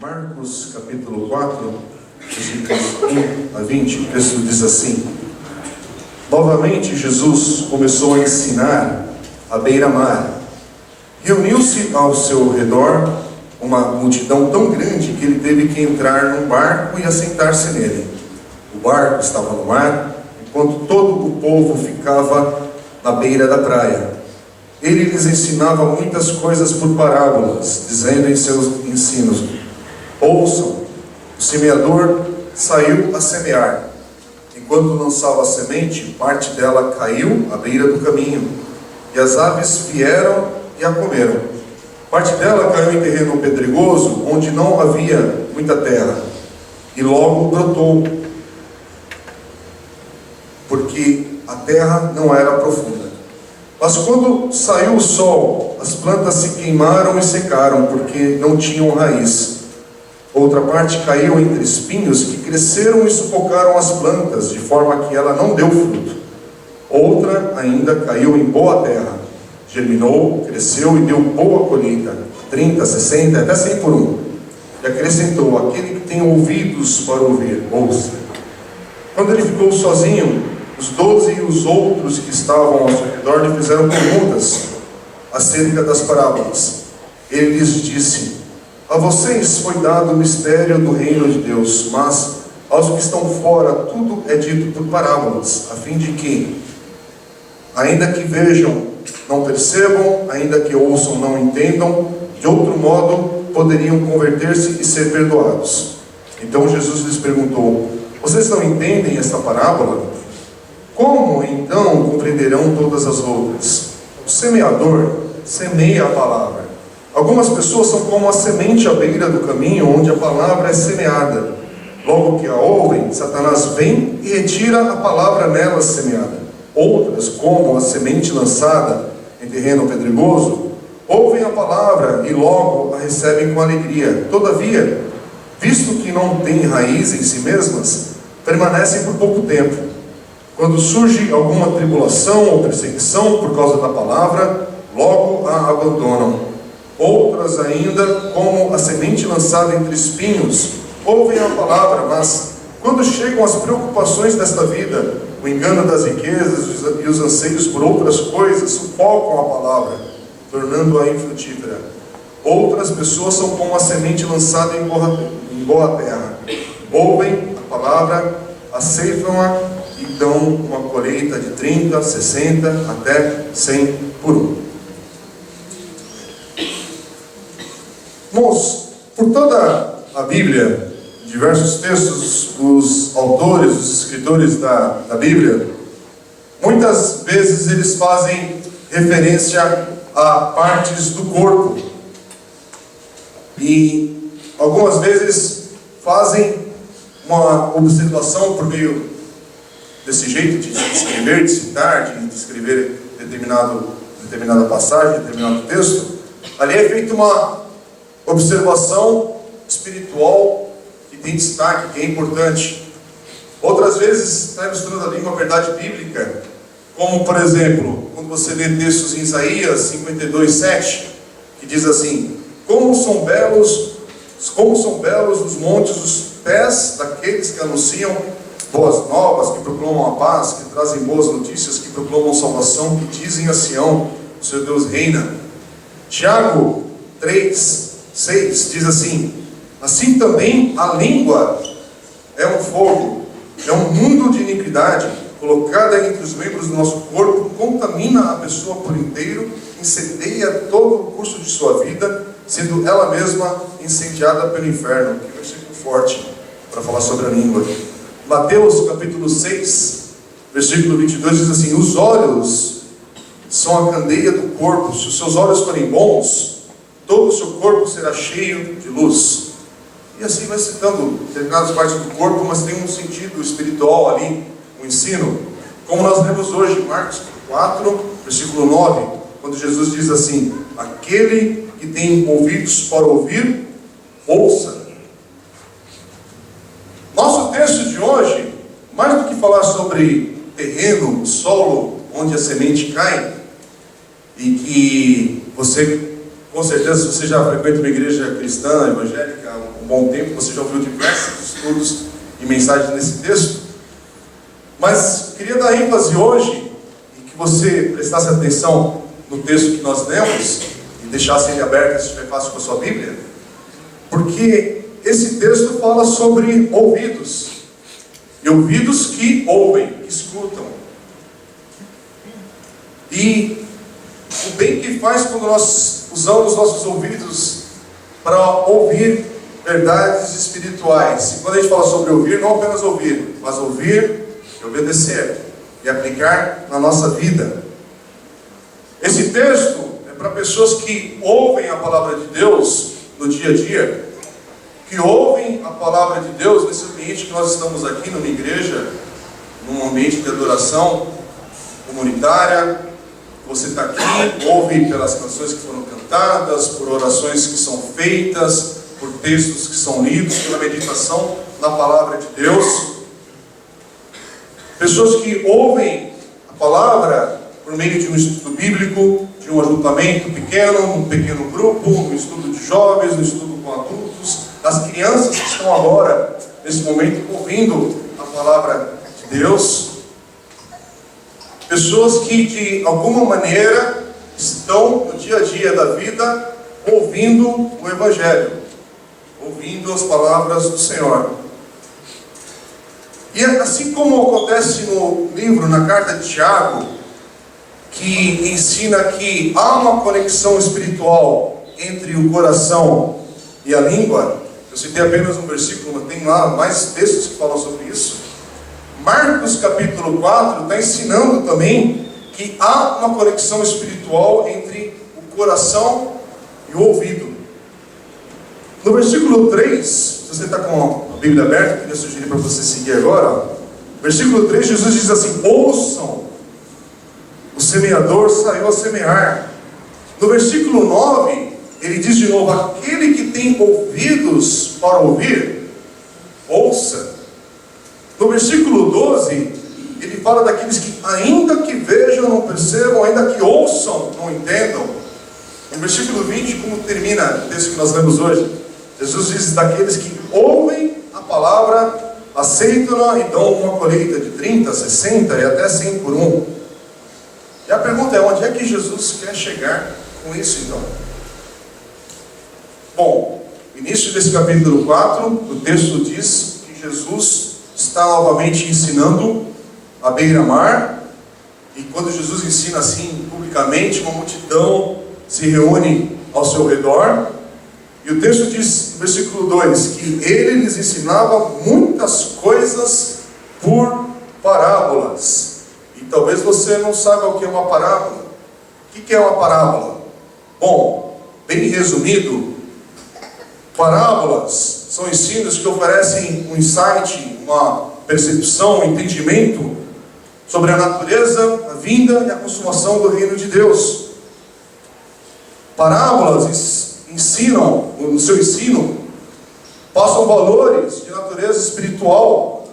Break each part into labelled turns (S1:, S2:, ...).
S1: Marcos capítulo 4, versículos 1 a 20, o texto diz assim: Novamente Jesus começou a ensinar à beira-mar. Reuniu-se ao seu redor uma multidão tão grande que ele teve que entrar num barco e assentar-se nele. O barco estava no mar, enquanto todo o povo ficava na beira da praia. Ele lhes ensinava muitas coisas por parábolas, dizendo em seus ensinos: Ouçam, o semeador saiu a semear. Enquanto lançava a semente, parte dela caiu à beira do caminho, e as aves vieram e a comeram. Parte dela caiu em terreno pedregoso, onde não havia muita terra, e logo brotou, porque a terra não era profunda. Mas quando saiu o sol, as plantas se queimaram e secaram, porque não tinham raiz. Outra parte caiu entre espinhos que cresceram e sufocaram as plantas, de forma que ela não deu fruto. Outra ainda caiu em boa terra, germinou, cresceu e deu boa colheita, 30, 60, até 100 por um. E acrescentou: aquele que tem ouvidos para ouvir, ouça. Quando ele ficou sozinho, os 12 e os outros que estavam ao seu redor lhe fizeram perguntas acerca das parábolas. Ele lhes disse: a vocês foi dado o mistério do reino de Deus, mas aos que estão fora tudo é dito por parábolas, a fim de que, ainda que vejam, não percebam, ainda que ouçam, não entendam, de outro modo poderiam converter-se e ser perdoados. Então Jesus lhes perguntou: vocês não entendem esta parábola? Como então compreenderão todas as outras? O semeador semeia a palavra. Algumas pessoas são como a semente à beira do caminho, onde a palavra é semeada. Logo que a ouvem, Satanás vem e retira a palavra nelas semeada. Outras, como a semente lançada em terreno pedregoso, ouvem a palavra e logo a recebem com alegria. Todavia, visto que não têm raiz em si mesmas, permanecem por pouco tempo. Quando surge alguma tribulação ou perseguição por causa da palavra, logo a abandonam. Outras ainda, como a semente lançada entre espinhos, ouvem a palavra, mas quando chegam as preocupações desta vida, o engano das riquezas e os anseios por outras coisas sufocam a palavra, tornando-a infrutífera. Outras pessoas são como a semente lançada em boa terra. Ouvem a palavra, aceifam-a e dão uma colheita de 30, 60, até 100 por um. Irmãos, por toda a Bíblia, diversos textos, os autores, os escritores da Bíblia, muitas vezes eles fazem referência a partes do corpo. E algumas vezes fazem uma observação por meio desse jeito de escrever, de citar, de descrever determinada passagem, determinado texto. Ali é feita uma observação espiritual que tem destaque, que é importante. Outras vezes está ilustrando ali uma verdade bíblica, como por exemplo, quando você lê textos em Isaías 52, 7, que diz assim: como são belos os montes, os pés daqueles que anunciam boas novas, que proclamam a paz, que trazem boas notícias, que proclamam salvação, que dizem a Sião: o seu Deus reina. Tiago 3, 6 diz assim: assim também a língua é um fogo, é um mundo de iniquidade, colocada entre os membros do nosso corpo, contamina a pessoa por inteiro, incendeia todo o curso de sua vida, sendo ela mesma incendiada pelo inferno. Que versículo forte para falar sobre a língua. Mateus capítulo 6, versículo 22 diz assim: os olhos são a candeia do corpo. Se os seus olhos forem bons, todo o seu corpo será cheio de luz. E assim vai citando determinadas partes do corpo, mas tem um sentido espiritual ali, um ensino. Como nós lemos hoje, Marcos 4, versículo 9, quando Jesus diz assim: aquele que tem ouvidos para ouvir, ouça. Nosso texto de hoje, mais do que falar sobre terreno, solo, onde a semente cai, e que você, com certeza, se você já frequenta uma igreja cristã, evangélica, um bom tempo, você já ouviu diversos estudos e mensagens nesse texto. Mas queria dar ênfase hoje, e que você prestasse atenção no texto que nós lemos, e deixasse ele aberto, se estiver fácil com a sua Bíblia, porque esse texto fala sobre ouvidos, e ouvidos que ouvem, que escutam. E o bem que faz quando nós usamos nossos ouvidos para ouvir verdades espirituais. E quando a gente fala sobre ouvir, não apenas ouvir, mas ouvir e obedecer e aplicar na nossa vida. Esse texto é para pessoas que ouvem a palavra de Deus no dia a dia, que ouvem a palavra de Deus nesse ambiente que nós estamos aqui, numa igreja, num ambiente de adoração comunitária. Você está aqui, ouve pelas canções que foram cantadas, por orações que são feitas, por textos que são lidos, pela meditação na palavra de Deus. Pessoas que ouvem a palavra por meio de um estudo bíblico, de um ajuntamento pequeno, um pequeno grupo, um estudo de jovens, um estudo com adultos, as crianças que estão agora, nesse momento, ouvindo a palavra de Deus. Pessoas que, de alguma maneira, estão no dia a dia da vida ouvindo o Evangelho, ouvindo as palavras do Senhor. E assim como acontece no livro, na carta de Tiago, que ensina que há uma conexão espiritual entre o coração e a língua, eu citei apenas um versículo, mas tem lá mais textos que falam sobre isso. Marcos capítulo 4 está ensinando também que há uma conexão espiritual entre o coração e o ouvido. No versículo 3, se você está com a Bíblia aberta, eu queria sugerir para você seguir agora. Versículo 3, Jesus diz assim: ouçam, o semeador saiu a semear. No versículo 9, ele diz de novo: aquele que tem ouvidos para ouvir, ouça. No versículo 12, ele fala daqueles que ainda que vejam, não percebam, ainda que ouçam, não entendam. No versículo 20, como termina o texto que nós lemos hoje, Jesus diz daqueles que ouvem a palavra, aceitam-na e dão uma colheita de 30, 60 e até 100 por um. E a pergunta é: onde é que Jesus quer chegar com isso então? Bom, início desse capítulo 4, o texto diz que Jesus está novamente ensinando à beira-mar, e quando Jesus ensina assim publicamente, uma multidão se reúne ao seu redor, e o texto diz, no versículo 2, que ele lhes ensinava muitas coisas por parábolas. E talvez você não saiba o que é uma parábola. O que é uma parábola? Bom, bem resumido, parábolas são ensinos que oferecem um insight, uma percepção, um entendimento sobre a natureza, a vinda e a consumação do reino de Deus. Parábolas ensinam, no seu ensino, passam valores de natureza espiritual.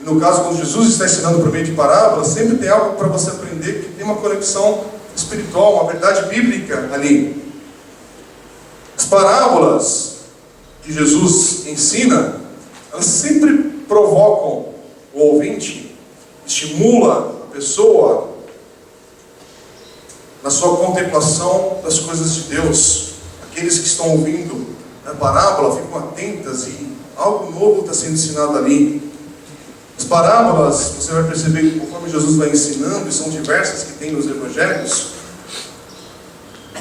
S1: E no caso, quando Jesus está ensinando por meio de parábolas, sempre tem algo para você aprender que tem uma conexão espiritual, uma verdade bíblica ali. As parábolas que Jesus ensina, elas sempre provocam o ouvinte, estimula a pessoa na sua contemplação das coisas de Deus. Aqueles que estão ouvindo a parábola ficam atentas e algo novo está sendo ensinado ali. As parábolas, você vai perceber que conforme Jesus vai ensinando, e são diversas que tem nos evangelhos,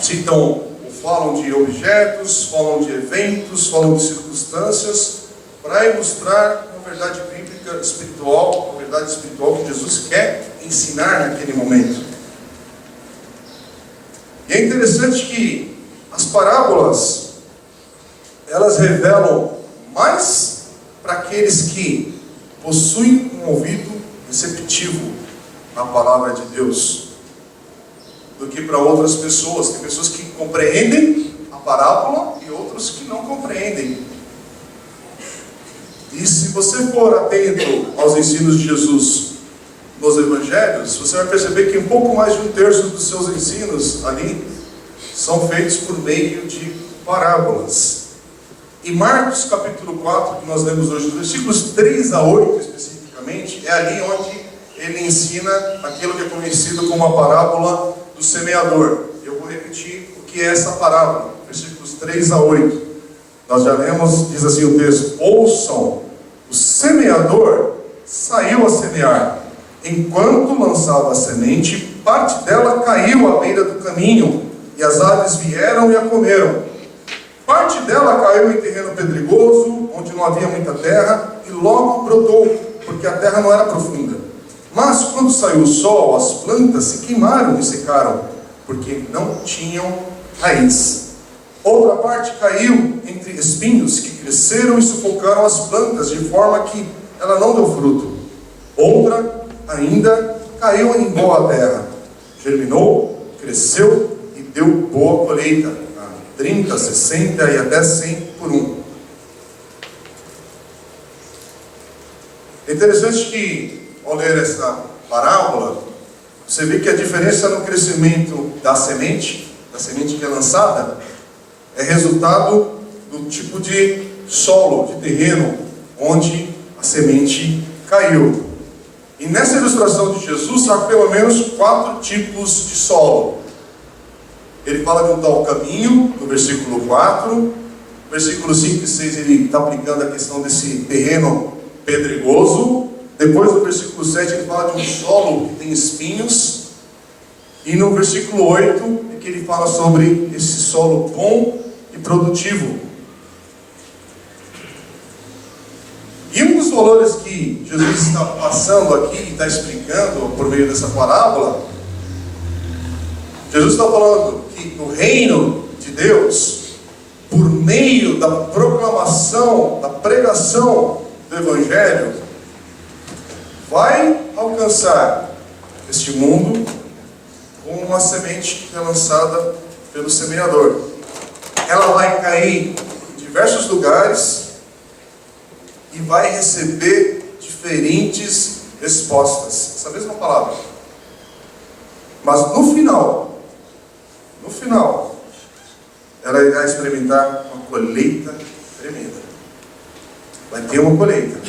S1: citam ou falam de objetos, falam de eventos, falam de circunstâncias, para ilustrar uma verdade bíblica espiritual, uma verdade espiritual que Jesus quer ensinar naquele momento. E é interessante que as parábolas, elas revelam mais para aqueles que possuem um ouvido receptivo à palavra de Deus, do que para outras pessoas. Tem pessoas que compreendem a parábola e outros que não compreendem. E se você for atento aos ensinos de Jesus nos evangelhos, você vai perceber que um pouco mais de um terço dos seus ensinos ali são feitos por meio de parábolas. E Marcos capítulo 4, que nós lemos hoje, dos versículos 3 a 8 especificamente, é ali onde ele ensina aquilo que é conhecido como a parábola do semeador. Eu vou repetir o que é essa parábola, versículos 3 a 8. Nós já lemos, diz assim o texto: ouçam, o semeador saiu a semear. Enquanto lançava a semente, parte dela caiu à beira do caminho, e as aves vieram e a comeram. Parte dela caiu em terreno pedregoso, onde não havia muita terra, e logo brotou, porque a terra não era profunda. Mas quando saiu o sol, as plantas se queimaram e secaram, porque não tinham raiz. Outra parte caiu entre espinhos, que cresceram e sufocaram as plantas, de forma que ela não deu fruto. Outra ainda caiu em boa terra, germinou, cresceu e deu boa colheita, 30, 60 e até 100 por um. É interessante que, ao ler essa parábola, você vê que a diferença no crescimento da semente que é lançada, é resultado do tipo de solo, de terreno, onde a semente caiu. E nessa ilustração de Jesus, há pelo menos 4 tipos de solo. Ele fala de um tal caminho, no versículo 4. Versículo 5 e 6, ele está aplicando a questão desse terreno pedregoso. Depois, no versículo 7, ele fala de um solo que tem espinhos. E no versículo 8, é que ele fala sobre esse solo bom e produtivo. E um dos valores que Jesus está passando aqui, está explicando por meio dessa parábola, Jesus está falando que no reino de Deus, por meio da proclamação, da pregação do Evangelho, vai alcançar este mundo com uma semente que é lançada pelo semeador. Ela vai cair em diversos lugares e vai receber diferentes respostas. Essa mesma palavra. Mas no final, ela irá experimentar uma colheita tremenda. Vai ter uma colheita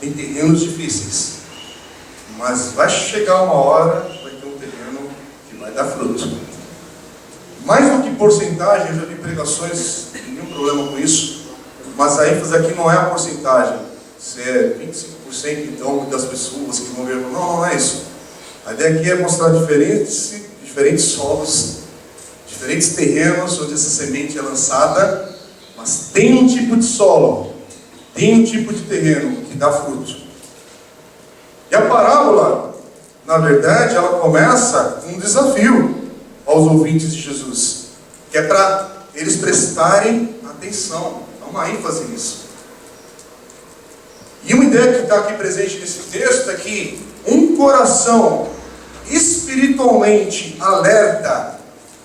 S1: em terrenos difíceis. Mas vai chegar uma hora, vai ter um terreno que vai dar fruto. Mais do que porcentagem, eu já vi pregações, nenhum problema com isso, mas a ênfase aqui não é a porcentagem. Se é 25% então das pessoas que vão ver, não é isso. A ideia aqui é mostrar diferentes solos, diferentes terrenos onde essa semente é lançada, mas tem um tipo de solo, tem um tipo de terreno que dá fruto. E a parábola, na verdade, ela começa com um desafio aos ouvintes de Jesus, que é para eles prestarem atenção, dá uma ênfase nisso. E uma ideia que está aqui presente nesse texto é que um coração espiritualmente alerta,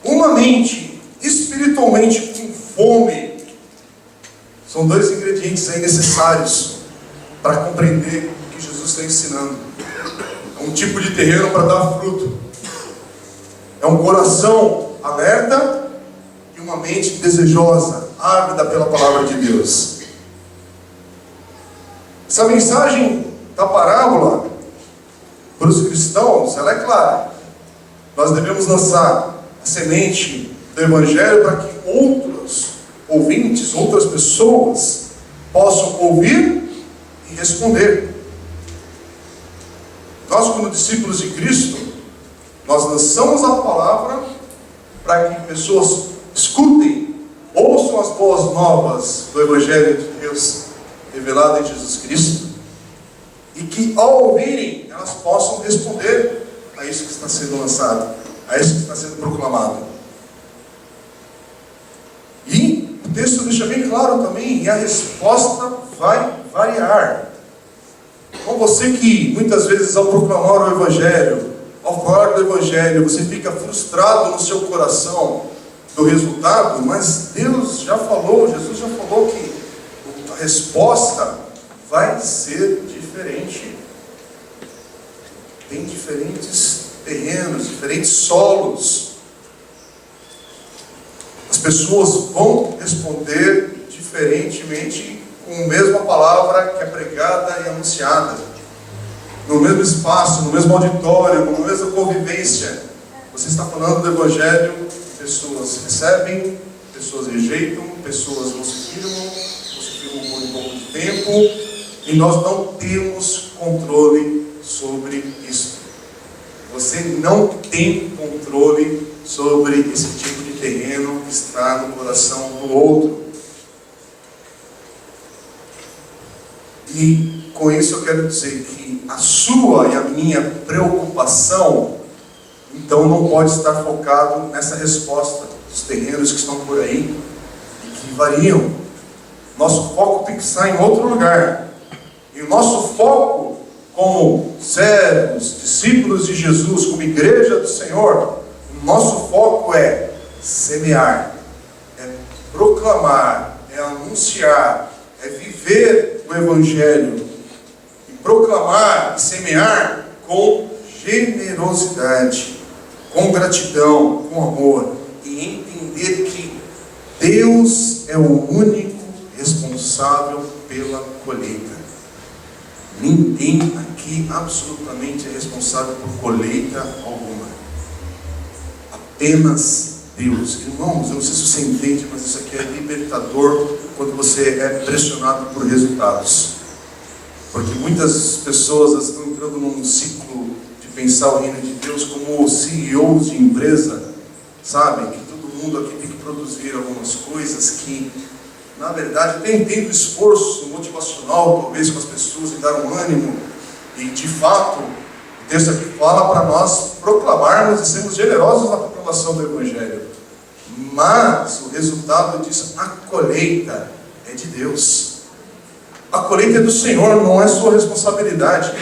S1: uma mente espiritualmente com fome, são 2 ingredientes aí necessários para compreender o que Jesus está ensinando. É um tipo de terreno para dar fruto. É um coração alerta e uma mente desejosa, ávida pela palavra de Deus. Essa mensagem da parábola para os cristãos, ela é clara. Nós devemos lançar a semente do Evangelho para que outros ouvintes, outras pessoas possam ouvir e responder. Nós, como discípulos de Cristo, nós lançamos a palavra para que pessoas escutem, ouçam as boas novas do Evangelho de Deus revelado em Jesus Cristo, e que ao ouvirem, elas possam responder a isso que está sendo lançado, a isso que está sendo proclamado. E o texto deixa bem claro também, e a resposta vai variar. Com você que muitas vezes ao proclamar o Evangelho, ao falar do Evangelho, você fica frustrado no seu coração do resultado, mas Deus já falou, Jesus já falou que a resposta vai ser diferente. Tem diferentes terrenos, diferentes solos. As pessoas vão responder diferentemente com a mesma palavra que é pregada e anunciada, no mesmo espaço, no mesmo auditório, numa mesma convivência. Você está falando do Evangelho, pessoas recebem, pessoas rejeitam, pessoas não se firmam por um pouco de tempo, e nós não temos controle sobre isso. Você não tem controle sobre esse tipo de terreno que está no coração do outro. E com isso eu quero dizer que a sua e a minha preocupação, então, não pode estar focado nessa resposta dos terrenos que estão por aí e que variam. Nosso foco tem que estar em outro lugar. E o nosso foco, como servos, discípulos de Jesus, como igreja do Senhor, o nosso foco é semear, é proclamar, é anunciar, é viver o Evangelho. E proclamar e semear com generosidade, com gratidão, com amor, e entender que Deus é o único responsável pela colheita. Ninguém aqui absolutamente é responsável por colheita alguma. Apenas Deus. Irmãos, eu não sei se você entende, mas isso aqui é libertador quando você é pressionado por resultados. Porque muitas pessoas estão entrando num ciclo de pensar o reino de Deus como CEOs de empresa, sabe? Que todo mundo aqui tem que produzir algumas coisas que, na verdade, até entendo o esforço motivacional, talvez, com as pessoas e dar um ânimo. E, de fato, o texto aqui fala para nós proclamarmos e sermos generosos na proclamação do Evangelho. Mas o resultado disso, a colheita, é de Deus. A colheita é do Senhor, não é sua responsabilidade.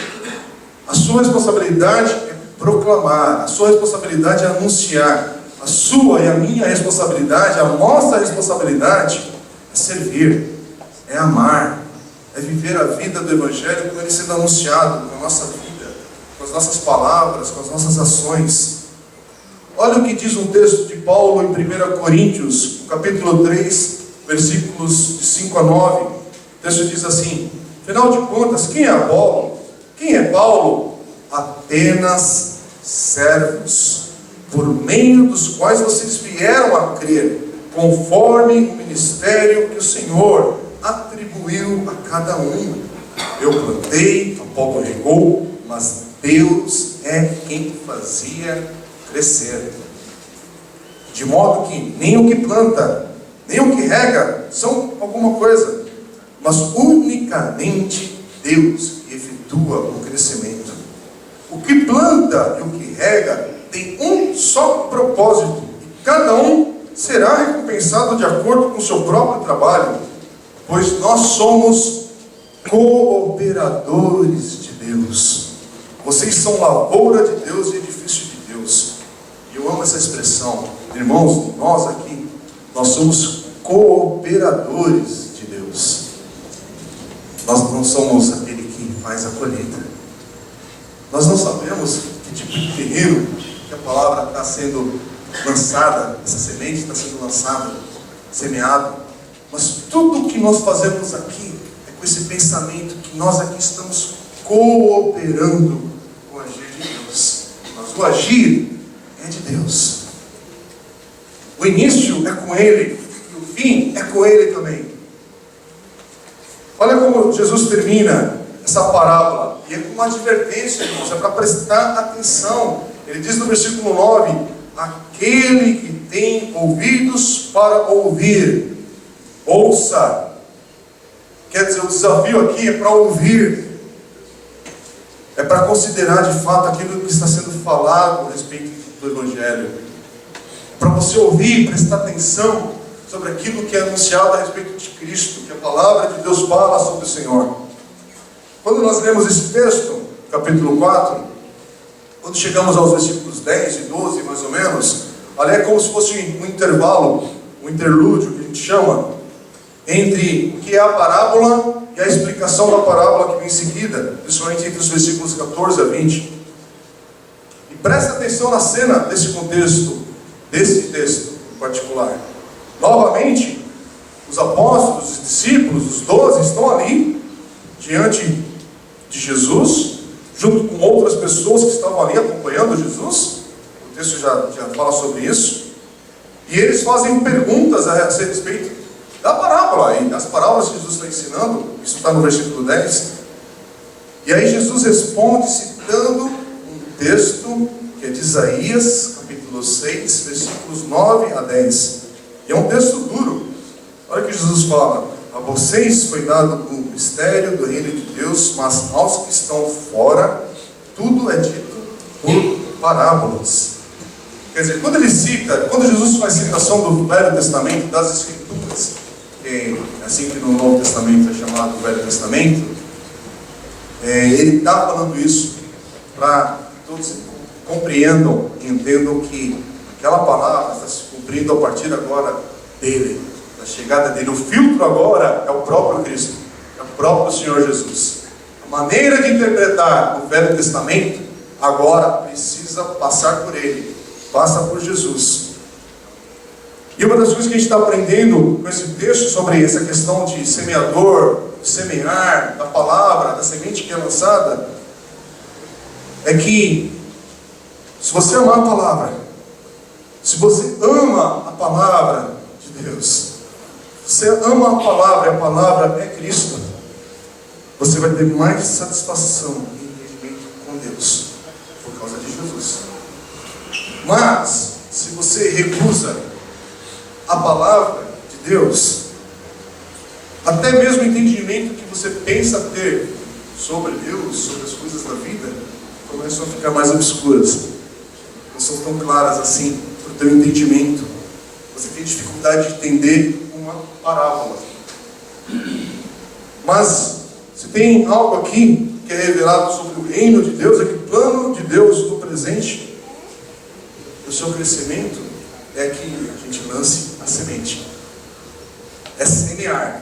S1: A sua responsabilidade é proclamar, a sua responsabilidade é anunciar. A sua e a minha responsabilidade, a nossa responsabilidade é servir, é amar, é viver a vida do Evangelho com ele sendo anunciado, com a nossa vida, com as nossas palavras, com as nossas ações. Olha o que diz um texto de Paulo em 1 Coríntios, capítulo 3, versículos de 5 a 9. O texto diz assim: afinal de contas, quem é Apolo? Quem é Paulo? Apenas servos, por meio dos quais vocês vieram a crer, conforme o ministério que o Senhor atribuiu a cada um. Eu plantei, Apolo regou, mas Deus é quem fazia crescer. De modo que nem o que planta, nem o que rega são alguma coisa, mas unicamente Deus que efetua o crescimento. O que planta e o que rega tem um só propósito, e cada um será recompensado de acordo com o seu próprio trabalho, pois nós somos cooperadores de Deus. Vocês são lavoura de Deus e edifício de Deus. E eu amo essa expressão. Irmãos, nós aqui, nós somos cooperadores de Deus. Nós não somos aquele que faz a colheita. Nós não sabemos que tipo de terreno que a palavra está sendo lançada, essa semente está sendo lançada, semeada. Mas tudo o que nós fazemos aqui é com esse pensamento que nós aqui estamos cooperando com o agir de Deus. Mas o agir é de Deus. O início é com Ele, e o fim é com Ele também. Olha como Jesus termina essa parábola, e é com uma advertência, irmãos, é para prestar atenção. Ele diz no versículo 9: aquele que tem ouvidos para ouvir, ouça. Quer dizer, o desafio aqui é para ouvir, é para considerar de fato aquilo que está sendo falado a respeito do Evangelho, para você ouvir, prestar atenção sobre aquilo que é anunciado a respeito de Cristo, que a palavra de Deus fala sobre o Senhor. Quando nós lemos esse texto, capítulo 4, quando chegamos aos versículos 10 e 12, mais ou menos, ali é como se fosse um intervalo, um interlúdio, que a gente chama, entre o que é a parábola e a explicação da parábola que vem em seguida, principalmente entre os versículos 14 a 20. E presta atenção na cena desse contexto, desse texto em particular. Novamente, os os apóstolos, os discípulos, os 12 estão ali, diante de Jesus, junto com outras pessoas que estavam ali acompanhando Jesus. O texto já fala sobre isso. E eles fazem perguntas a respeito da parábola. E as parábolas que Jesus está ensinando, isso está no versículo 10. E aí Jesus responde citando um texto que é de Isaías, capítulo 6, versículos 9 a 10. E é um texto duro. Olha o que Jesus fala: a vocês foi dado o mistério do reino de Deus, mas aos que estão fora, tudo é dito por parábolas. Quer dizer, quando Jesus faz citação do Velho Testamento, das Escrituras, que é assim que no Novo Testamento é chamado Velho Testamento, ele está falando isso para que todos compreendam, entendam que aquela palavra está se cumprindo a partir agora dele, da chegada dele. O filtro agora é o próprio Cristo, é o próprio Senhor Jesus. A maneira de interpretar o Velho Testamento agora precisa passar por ele, passa por Jesus. E uma das coisas que a gente está aprendendo com esse texto sobre essa questão de semeador, semear, da palavra, da semente que é lançada, é que se você amar a palavra, se você ama a palavra de Deus, você ama a palavra é Cristo, você vai ter mais satisfação e entendimento com Deus, por causa de Jesus. Mas, se você recusa a palavra de Deus, até mesmo o entendimento que você pensa ter sobre Deus, sobre as coisas da vida, começam a ficar mais obscuras. Não são tão claras assim para o teu entendimento. Você tem dificuldade de entender uma parábola. Mas, se tem algo aqui que é revelado sobre o reino de Deus, é que o plano de Deus no presente, o seu crescimento, é que a gente lance a semente. É semear.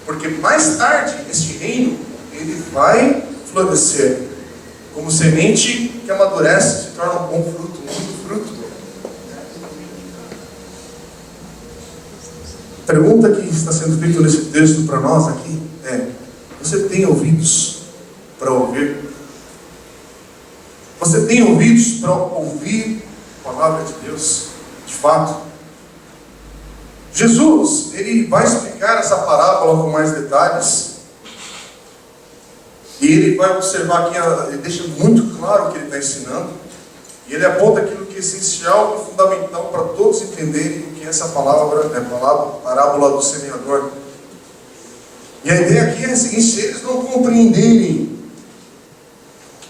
S1: Porque mais tarde, este reino, ele vai florescer. Como semente que amadurece, se torna um bom fruto, muito fruto. A pergunta que está sendo feita nesse texto para nós aqui é: você tem ouvidos para ouvir? Você tem ouvidos para ouvir a palavra de Deus? De fato, Jesus, ele vai explicar essa parábola com mais detalhes. E ele vai observar aqui, ele deixa muito claro o que ele está ensinando. E ele aponta aquilo que é essencial e fundamental para todos entenderem o que é essa palavra, a parábola do semeador. E a ideia aqui é a seguinte: se eles não compreenderem,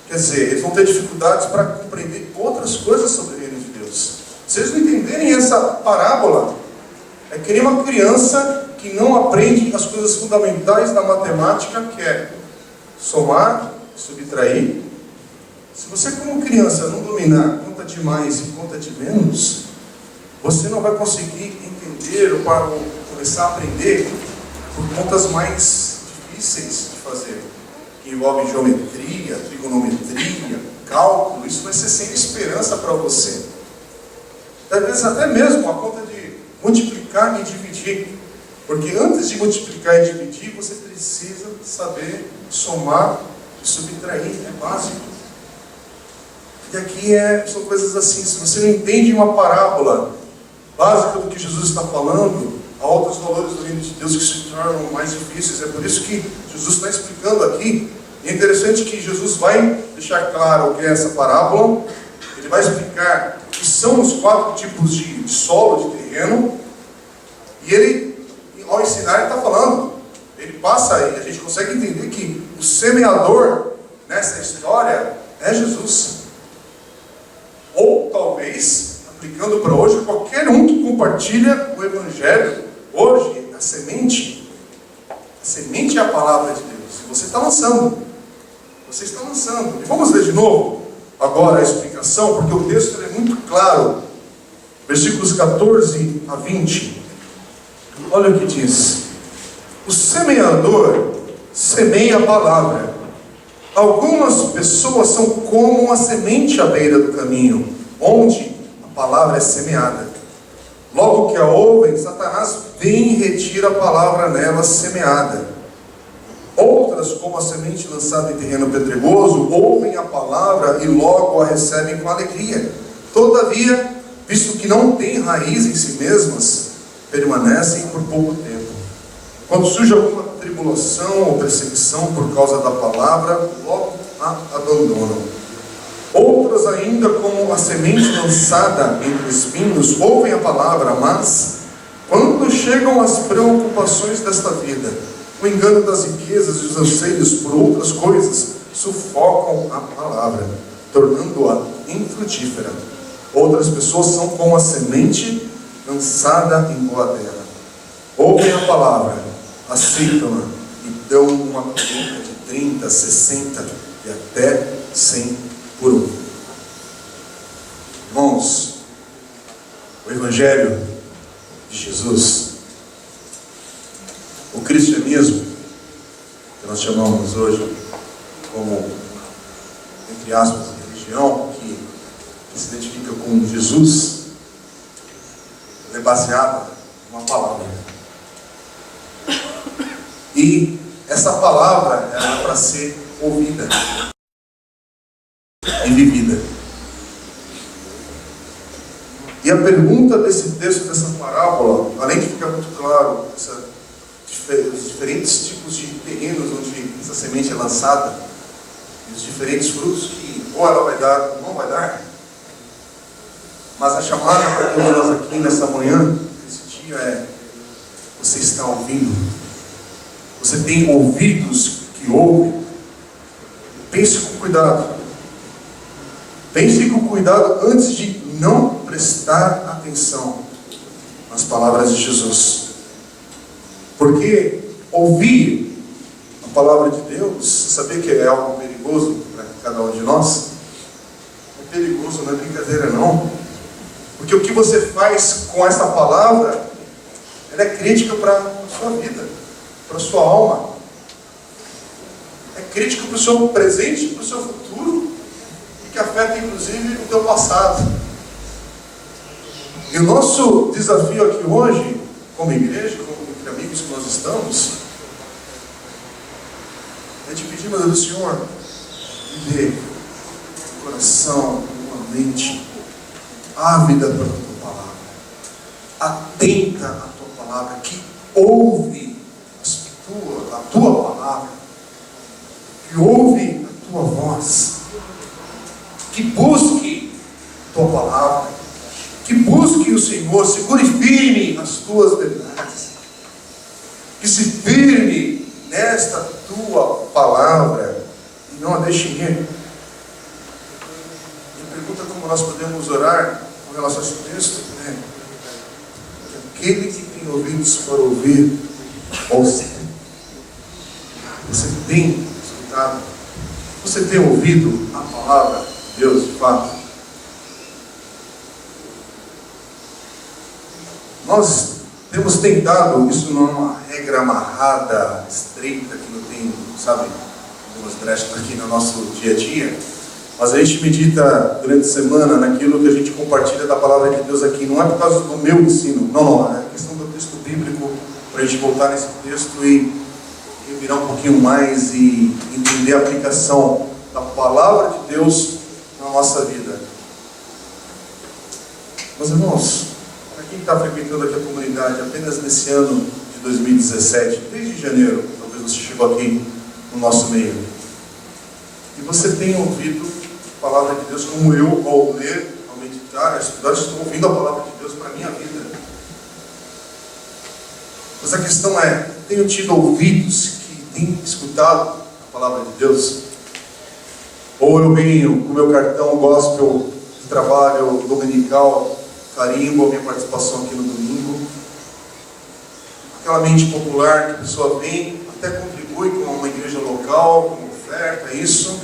S1: quer dizer, eles vão ter dificuldades para compreender outras coisas sobre o reino de Deus. Se eles não entenderem essa parábola, é que nem uma criança que não aprende as coisas fundamentais da matemática, que é somar, subtrair. Se você, como criança, não dominar conta de mais e conta de menos, você não vai conseguir entender ou começar a aprender por contas mais difíceis de fazer, que envolvem geometria, trigonometria, cálculo. Isso vai ser sem esperança para você. Às vezes até mesmo a conta de multiplicar e dividir. Porque antes de multiplicar e dividir, você precisa saber somar e subtrair. É básico. E aqui são coisas assim: se você não entende uma parábola básica do que Jesus está falando, há outros valores do reino de Deus que se tornam mais difíceis. É por isso que Jesus está explicando aqui. E é interessante que Jesus vai deixar claro o que é essa parábola. Ele vai explicar o que são os 4 tipos de solo, de terreno. E ele, ao ensinar, ele está falando, ele passa, e a gente consegue entender que o semeador nessa história é Jesus. Ou talvez, aplicando para hoje, qualquer um que compartilha o Evangelho, hoje, a semente é a palavra de Deus. Você está lançando. Você está lançando. E vamos ler de novo agora a explicação, porque o texto é muito claro. Versículos 14 a 20. Olha o que diz: o semeador semeia a palavra. Algumas pessoas são como a semente à beira do caminho, onde a palavra é semeada. Logo que a ouvem, Satanás vem e retira a palavra nela semeada. Outras, como a semente lançada em terreno pedregoso, ouvem a palavra e logo a recebem com alegria. Todavia, visto que não têm raiz em si mesmas, permanecem por pouco tempo. Quando surge alguma tribulação ou perseguição por causa da palavra, logo a abandonam. Outras ainda, como a semente lançada entre espinhos, ouvem a palavra, mas quando chegam as preocupações desta vida, o engano das riquezas e os anseios por outras coisas, sufocam a palavra, tornando-a infrutífera. Outras pessoas são como a semente lançada em boa terra. Ouvem a palavra, aceitam-a e dão uma colheita de 30, 60 e até 100 por um. Irmãos, o Evangelho de Jesus, o cristianismo, que nós chamamos hoje como, entre aspas, religião, que se identifica com Jesus, é baseada em uma palavra. E essa palavra é para ser ouvida e vivida. E a pergunta desse texto, dessa parábola, além de ficar muito claro os diferentes tipos de terrenos onde essa semente é lançada, e os diferentes frutos que ou ela vai dar ou não vai dar, mas a chamada para todos nós aqui nessa manhã, nesse dia, é: você está ouvindo? Você tem ouvidos que ouvem? Pense com cuidado. Pense com cuidado antes de não prestar atenção nas palavras de Jesus. Porque ouvir a palavra de Deus, sabia que é algo perigoso para cada um de nós? É perigoso, não é brincadeira não. Porque o que você faz com essa palavra, ela é crítica para a sua vida, para a sua alma. É crítica para o seu presente e para o seu futuro, e que afeta inclusive o teu passado. E o nosso desafio aqui hoje, como igreja, como entre amigos que nós estamos, é de pedir, meu Deus, Senhor, me dê um coração, uma mente ávida pela tua palavra, atenta à tua palavra, que ouve a tua palavra, que ouve a tua voz, que busque a tua palavra, que busque o Senhor, segure firme as tuas verdades, que se firme nesta tua palavra e não a deixe ir. Me pergunta como nós podemos orar com relação a esse texto, né? Que aquele que tem ouvidos para ouvir, ouça. Você tem escutado? Você tem ouvido a palavra de Deus de fato? Nós temos tentado, isso não é uma regra amarrada, estreita, que não tem, sabe, algumas brechas aqui no nosso dia a dia, mas a gente medita durante a semana naquilo que a gente compartilha da palavra de Deus aqui. Não é por causa do meu ensino, não, é questão do texto bíblico, para a gente voltar nesse texto e virar um pouquinho mais e entender a aplicação da palavra de Deus na nossa vida. Meus irmãos, para quem está frequentando aqui a comunidade apenas nesse ano de 2017, desde janeiro, talvez você chegou aqui no nosso meio, e você tem ouvido a palavra de Deus como eu, ao ler, ao meditar, a estudar, estou ouvindo a palavra de Deus para a minha vida. Mas a questão é: tenho tido ouvidos que têm escutado a palavra de Deus? Ou eu venho com o meu cartão gospel de trabalho dominical, carimbo a minha participação aqui no domingo, aquela mente popular que a pessoa vem, até contribui com uma igreja local, com oferta, isso,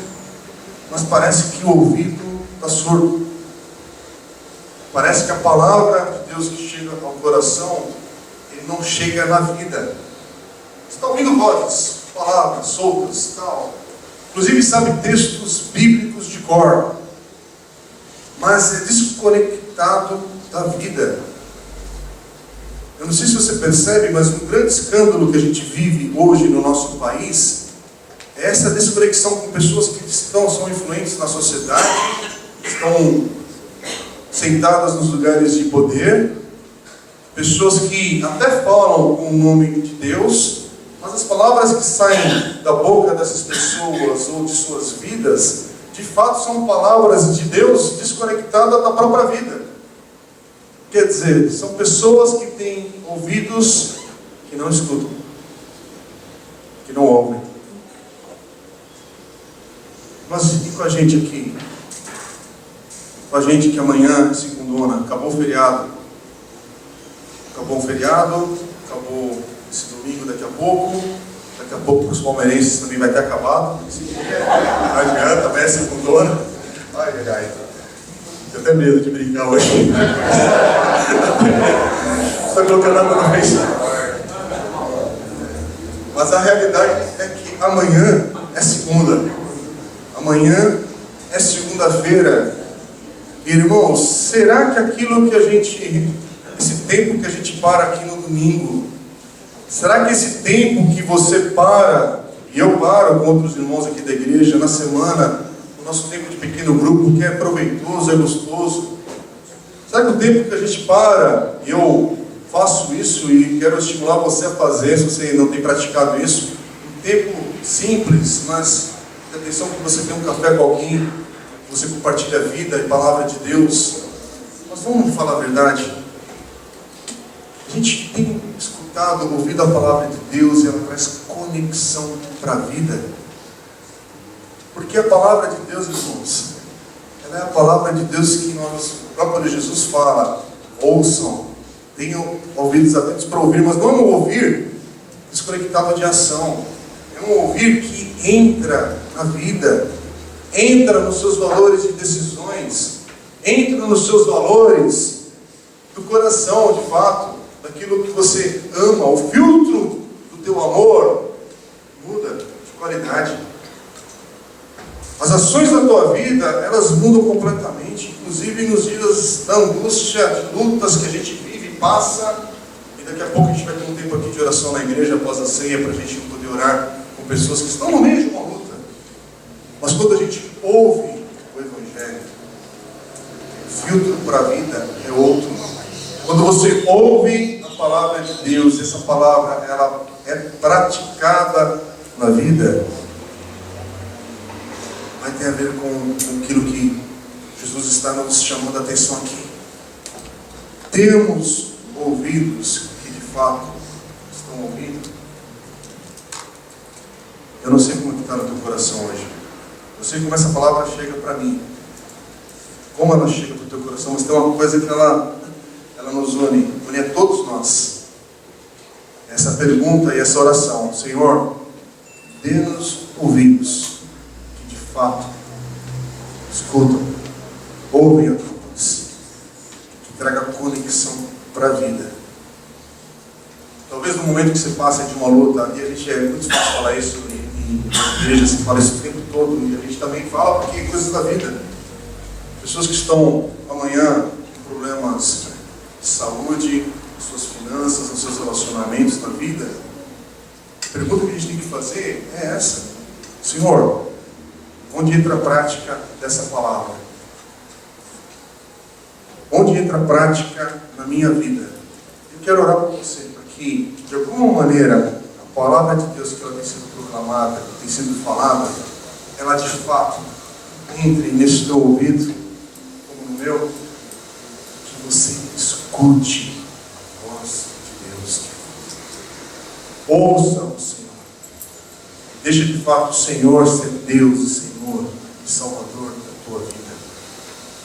S1: mas parece que o ouvido está surdo. Parece que a palavra de Deus que chega ao coração, ele não chega na vida. Você está ouvindo vozes, palavras soltas, tal. Inclusive sabe textos bíblicos de cor, mas é desconectado da vida. Eu não sei se você percebe, mas um grande escândalo que a gente vive hoje no nosso país é essa desconexão com pessoas que são influentes na sociedade, estão sentadas nos lugares de poder, pessoas que até falam com o nome de Deus, mas as palavras que saem da boca dessas pessoas ou de suas vidas, de fato são palavras de Deus desconectadas da própria vida. Quer dizer, são pessoas que têm ouvidos que não escutam, que não ouvem. Mas e com a gente aqui? Com a gente que amanhã, segundona, acabou o feriado. Acabou o feriado, acabou esse domingo daqui a pouco. Daqui a pouco os palmeirenses também vai ter acabado. Não adianta, amanhã é segundona. Ai, ai, ai. Tenho até medo de brincar hoje. Estou colocando água no peixe. Mas a realidade é que amanhã é segunda. Amanhã é segunda-feira. Irmãos, será que aquilo que a gente, esse tempo que a gente para aqui no domingo, será que esse tempo que você para, e eu paro com outros irmãos aqui da igreja na semana, o nosso tempo de pequeno grupo, que é proveitoso, é gostoso, será que o tempo que a gente para, e eu faço isso e quero estimular você a fazer, se você não tem praticado isso, um tempo simples, mas atenção que você tem um café com alguém, você compartilha a vida e a palavra de Deus. Mas vamos falar a verdade. A gente tem escutado, ouvido a palavra de Deus e ela traz conexão para a vida. Porque a palavra de Deus, irmãos, ela é a palavra de Deus que o próprio Jesus fala: ouçam, tenham ouvidos atentos para ouvir, mas não é um ouvir desconectado de ação. É um ouvir que entra na vida, entra nos seus valores de decisões, entra nos seus valores do coração, de fato, daquilo que você ama. O filtro do teu amor muda de qualidade. As ações da tua vida, elas mudam completamente, inclusive nos dias da angústia, de lutas que a gente vive e passa. E daqui a pouco a gente vai ter um tempo aqui de oração na igreja após a ceia, para a gente poder orar com pessoas que estão no meio de uma luta. Mas quando a gente ouve o Evangelho, o filtro para a vida é outro. Quando você ouve a palavra de Deus, essa palavra ela é praticada na vida, vai ter a ver com aquilo que Jesus está nos chamando a atenção aqui. Temos ouvidos que de fato estão ouvindo. Eu não sei como está no teu coração hoje. Eu sei como essa palavra chega para mim. Como ela chega para o teu coração. Mas tem uma coisa que ela nos une a todos nós. Essa pergunta e essa oração: Senhor, dê-nos ouvidos que de fato escutam, ouvem a tua voz, que traga conexão para a vida. Talvez no momento que você passa de uma luta, e a gente é muito fácil falar isso em igreja, se fala isso o tempo todo, e a gente também fala porque é coisas da vida. Pessoas que estão amanhã com problemas de saúde, suas finanças, nos seus relacionamentos na vida. A pergunta que a gente tem que fazer é essa: Senhor, onde entra a prática dessa palavra? Onde entra a prática na minha vida? Eu quero orar por você, para que, de alguma maneira, a palavra de Deus que ela tem sido proclamada, tem sido falada, ela de fato entre nesse teu ouvido, como no meu, que você escute a voz de Deus. Ouça o Senhor. Deixa de fato o Senhor ser Deus e Senhor e Salvador da tua vida,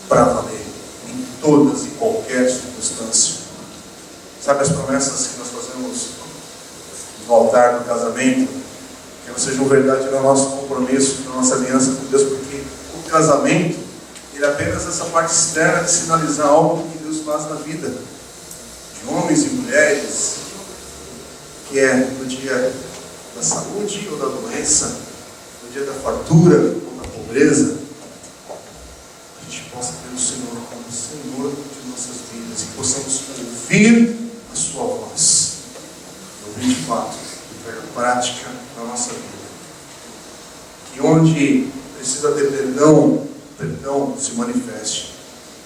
S1: para valer, em todas e qualquer circunstância. Sabe as promessas que nós fazemos no altar do casamento? Que elas sejam verdade no nosso compromisso, na nossa aliança com Deus, porque o casamento, ele é apenas essa parte externa de sinalizar algo que Deus faz na vida de homens e mulheres, que é no dia da saúde ou da doença, no dia da fartura ou da pobreza, a gente possa ter o Senhor como Senhor de nossas vidas e possamos ouvir a sua voz. Eu vim de fato para a prática da nossa vida. Que onde precisa ter perdão, o perdão se manifeste.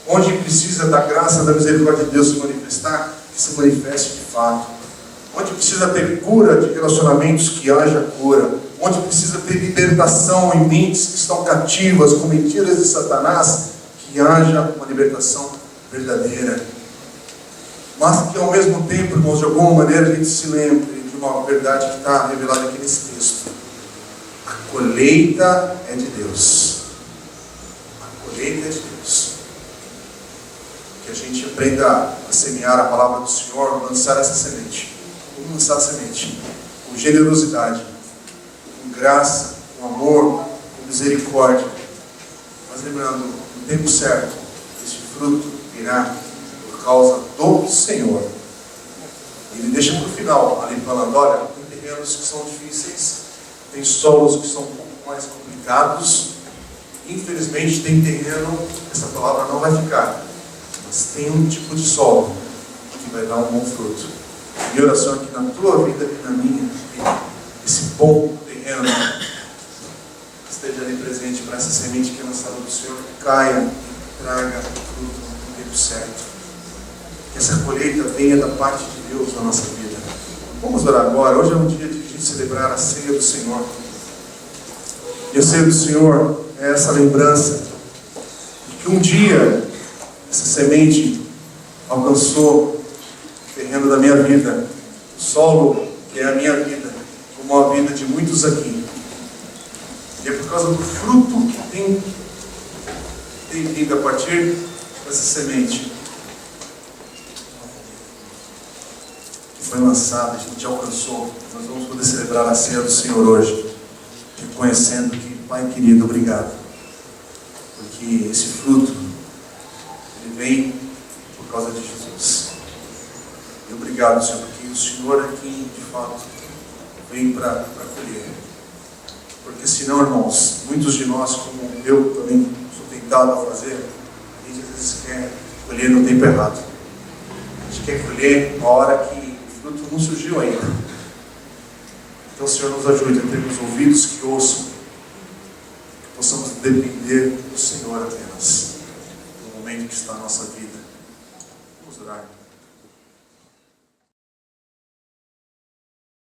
S1: Onde precisa da graça, da misericórdia de Deus se manifestar, que se manifeste de fato. Onde precisa ter cura de relacionamentos, que haja cura. Onde precisa ter libertação em mentes que estão cativas com mentiras de Satanás, que haja uma libertação verdadeira. Mas que ao mesmo tempo, irmãos, de alguma maneira a gente se lembre de uma verdade que está revelada aqui nesse texto. A colheita é de Deus. A colheita é de Deus. Que a gente aprenda a semear a palavra do Senhor, lançar essa semente. Vamos lançar a semente com generosidade, com graça, com amor, com misericórdia. Mas lembrando, no tempo certo, esse fruto virá por causa do Senhor. Ele deixa para o final, ali falando, olha, tem terrenos que são difíceis, tem solos que são um pouco mais complicados. Infelizmente tem terreno, essa palavra não vai ficar. Mas tem um tipo de solo que vai dar um bom fruto. Minha oração é que na tua vida e na minha vida, esse bom terreno esteja ali presente para essa semente que é lançada do Senhor, que caia e traga fruto no tempo certo. Que essa colheita venha da parte de Deus na nossa vida. Vamos orar agora. Hoje é um dia de a gente celebrar a ceia do Senhor. E a ceia do Senhor é essa lembrança de que um dia essa semente alcançou o terreno da minha vida, o solo que é a minha vida, como a vida de muitos aqui. E é por causa do fruto que tem vindo a partir dessa semente que foi lançada, a gente alcançou. Nós vamos poder celebrar a ceia do Senhor hoje, reconhecendo que, Pai querido, obrigado, porque esse fruto ele vem por causa de Jesus. E obrigado, Senhor, porque o Senhor é quem de fato vem para colher. Porque senão, irmãos, muitos de nós, como eu também sou tentado a fazer, a gente às vezes quer colher no tempo errado. A gente quer colher na hora que o fruto não surgiu ainda. Então, Senhor, nos ajude a termos ouvidos que ouçam, que possamos depender do Senhor apenas, no momento que está a nossa vida. Vamos orar.